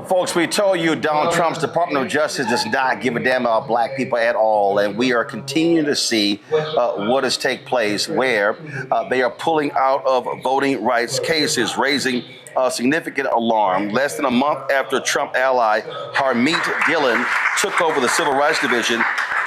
Folks, we told you Donald Trump's Department of Justice does not give a damn about black people at all, and we are continuing to see what has taken place where they are pulling out of voting rights cases, raising significant alarm. Less than a month after Trump ally Harmeet Dhillon took over the Civil Rights Division,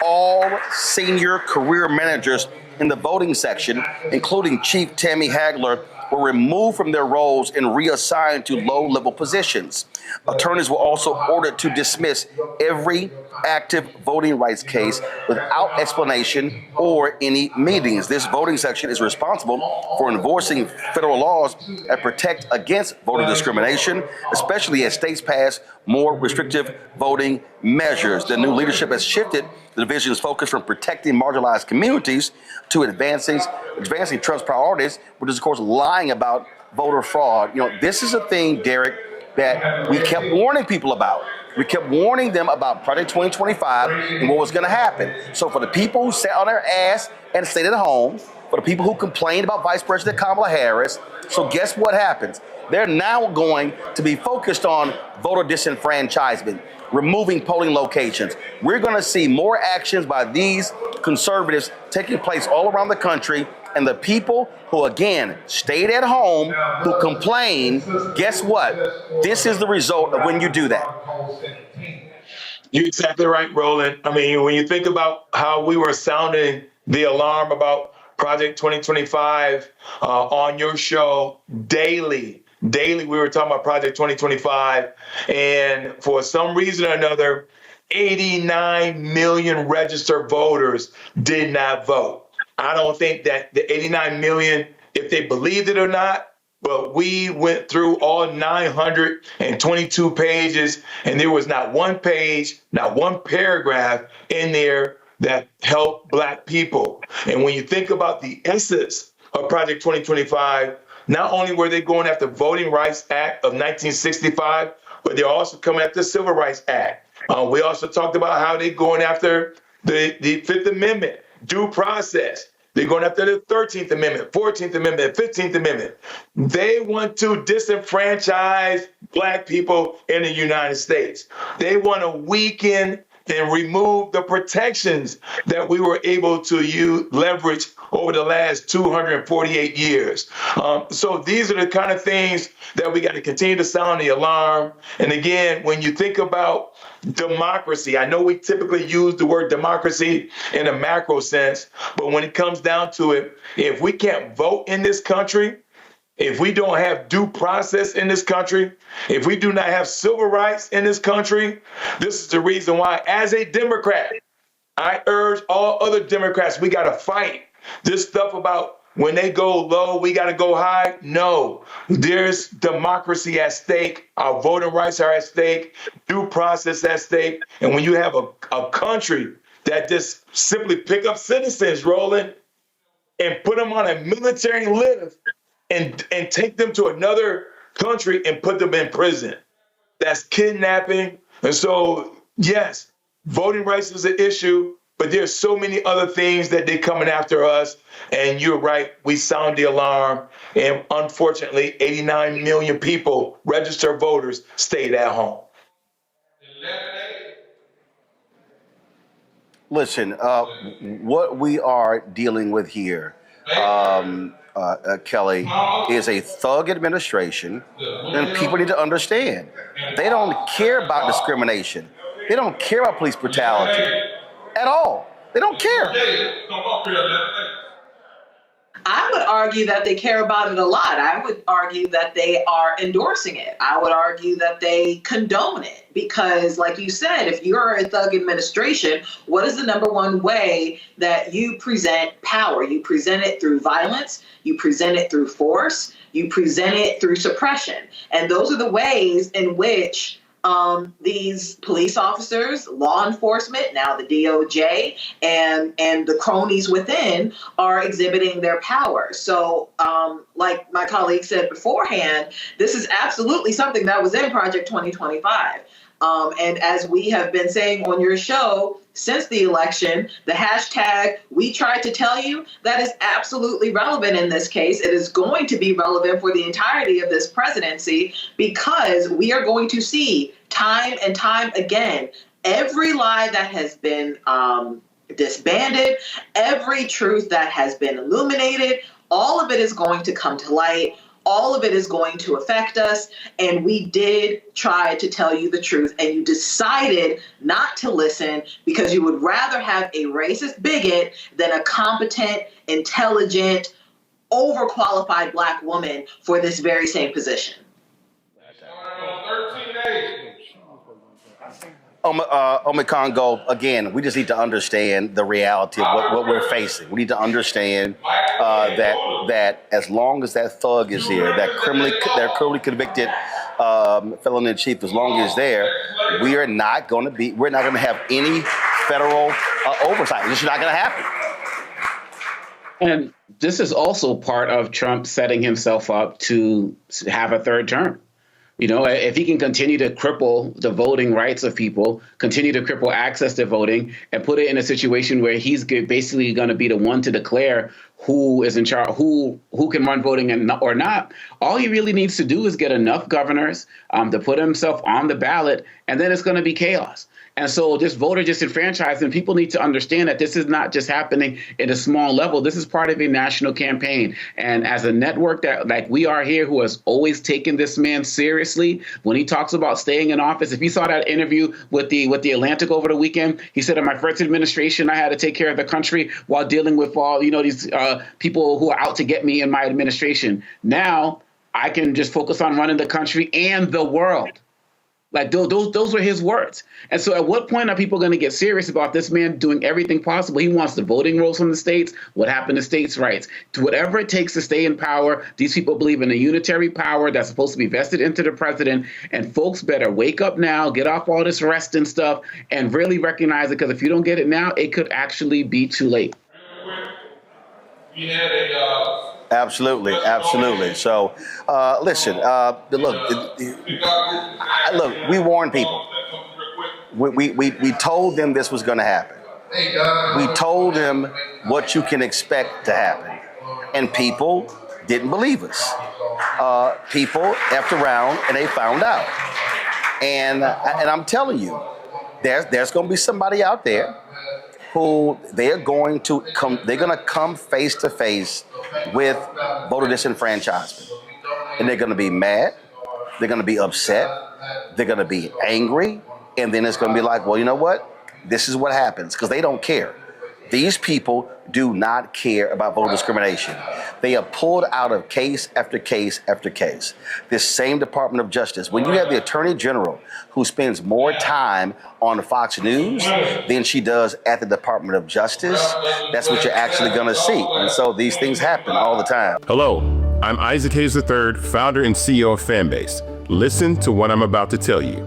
all senior career managers in the voting section, including Chief Tamar Hagler, were removed from their roles and reassigned to low-level positions. Attorneys were also ordered to dismiss every active voting rights case without explanation or any meetings. This voting section is responsible for enforcing federal laws that protect against voter discrimination, especially as states pass more restrictive voting measures. The new leadership has shifted the division's focus from protecting marginalized communities to advancing Trump's priorities, which is, of course, lying about voter fraud. You know, this is a thing, Derek, that we kept warning people about. We kept warning them about Project 2025 and what was going to happen. So for the people who sat on their ass and stayed at home, for the people who complained about Vice President Kamala Harris, so guess what happens? They're now going to be focused on voter disenfranchisement, removing polling locations. We're going to see more actions by these conservatives taking place all around the country. And the people who, again, stayed at home, who complained, guess what? This is the result of when you do that. You're exactly right, Roland. I mean, when you think about how we were sounding the alarm about Project 2025 on your show daily, we were talking about Project 2025. And for some reason or another, 89 million registered voters did not vote. I don't think that the 89 million, if they believed it or not, but we went through all 922 pages, and there was not one page, not one paragraph in there that helped Black people. And when you think about the essence of Project 2025, not only were they going after Voting Rights Act of 1965, but they're also coming after the Civil Rights Act. We also talked about how they're going after the Fifth Amendment, due process. They're going after the 13th Amendment, 14th Amendment, 15th Amendment. They want to disenfranchise Black people in the United States. They want to weaken and remove the protections that we were able to leverage over the last 248 years. So these are the kind of things that we got to continue to sound the alarm. And again, when you think about democracy, I know we typically use the word democracy in a macro sense, but when it comes down to it, if we can't vote in this country, if we don't have due process in this country, if we do not have civil rights in this country, this is the reason why, as a Democrat, I urge all other Democrats, we got to fight this stuff about when they go low, we got to go high. No, there's democracy at stake. Our voting rights are at stake, due process at stake. And when you have a country that just simply pick up citizens, Roland, and put them on a military lift, and take them to another country and put them in prison. That's kidnapping. And so, yes, voting rights is an issue, but there's so many other things that they're coming after us. And you're right, we sound the alarm. And unfortunately, 89 million people, registered voters, stayed at home. Listen, what we are dealing with here, Kelly, is a thug administration, and people need to understand. They don't care about discrimination. They don't care about police brutality at all. They don't care. I would argue that they care about it a lot. I would argue that they are endorsing it. I would argue that they condone it because, like you said, if you're a thug administration, what is the number one way that you present power? You present it through violence. You present it through force. You present it through suppression. And those are the ways in which these police officers, law enforcement, now the DOJ, and the cronies within are exhibiting their power. So like my colleague said beforehand, this is absolutely something that was in Project 2025. And as we have been saying on your show since the election, the hashtag we tried to tell you, that is absolutely relevant in this case. It is going to be relevant for the entirety of this presidency because we are going to see time and time again every lie that has been disbanded, every truth that has been illuminated, all of it is going to come to light. All of it is going to affect us. And we did try to tell you the truth. And you decided not to listen because you would rather have a racist bigot than a competent, intelligent, overqualified Black woman for this very same position. Congo, again, we just need to understand the reality of what we're facing. We need to understand that as long as that thug is here, that criminally convicted felon in chief, as long as there, we're not going to have any federal oversight. This is not going to happen. And this is also part of Trump setting himself up to have a third term. You know, if he can continue to cripple the voting rights of people, continue to cripple access to voting, and put it in a situation where he's basically going to be the one to declare who is in charge, who can run voting or not, all he really needs to do is get enough governors to put himself on the ballot, and then it's going to be chaos. And so this voter disenfranchisement, people need to understand that this is not just happening at a small level. This is part of a national campaign. And as a network that like we are here, who has always taken this man seriously, when he talks about staying in office, if you saw that interview with the Atlantic over the weekend, he said, in my first administration, I had to take care of the country while dealing with all, these people who are out to get me in my administration. Now I can just focus on running the country and the world. Like those were his words. And so at what point are people going to get serious about this man doing everything possible? He wants the voting rolls from the states. What happened to states' rights? To whatever it takes to stay in power. These people believe in a unitary power that's supposed to be vested into the president. And folks better wake up now, get off all this rest and stuff, and really recognize it. Because if you don't get it now, it could actually be too late. We had a Absolutely. So, listen. Look, we warned people. We told them this was going to happen. We told them what you can expect to happen, and people didn't believe us. People effed around and they found out. And I'm telling you, there's going to be somebody out there who they're going to come face to face with voter disenfranchisement. And they're going to be mad, they're going to be upset, they're going to be angry, and then it's going to be like, well, you know what? This is what happens, because they don't care. These people do not care about voter discrimination. They are pulled out of case after case after case. This same Department of Justice, when you have the Attorney General who spends more time on Fox News than she does at the Department of Justice, that's what you're actually going to see. And so these things happen all the time. Hello, I'm Isaac Hayes III, founder and CEO of Fanbase. Listen to what I'm about to tell you.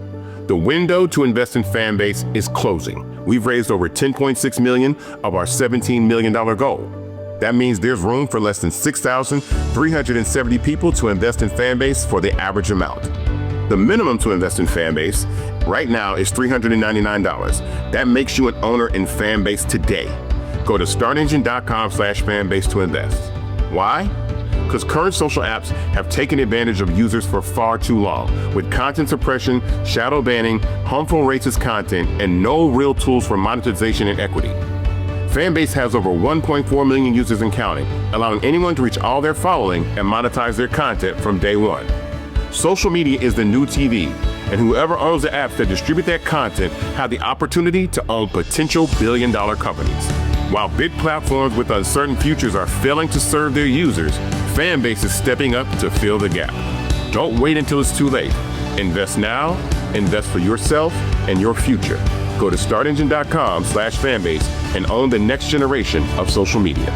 The window to invest in Fanbase is closing. We've raised over $10.6 million of our $17 million goal. That means there's room for less than 6,370 people to invest in Fanbase for the average amount. The minimum to invest in Fanbase right now is $399. That makes you an owner in Fanbase today. Go to startengine.com/fanbase to invest. Why? Because current social apps have taken advantage of users for far too long, with content suppression, shadow banning, harmful racist content, and no real tools for monetization and equity. Fanbase has over 1.4 million users and counting, allowing anyone to reach all their following and monetize their content from day one. Social media is the new TV, and whoever owns the apps that distribute that content have the opportunity to own potential billion-dollar companies. While big platforms with uncertain futures are failing to serve their users, Fanbase is stepping up to fill the gap. Don't wait until it's too late. Invest now, invest for yourself and your future. Go to startengine.com/fanbase and own the next generation of social media.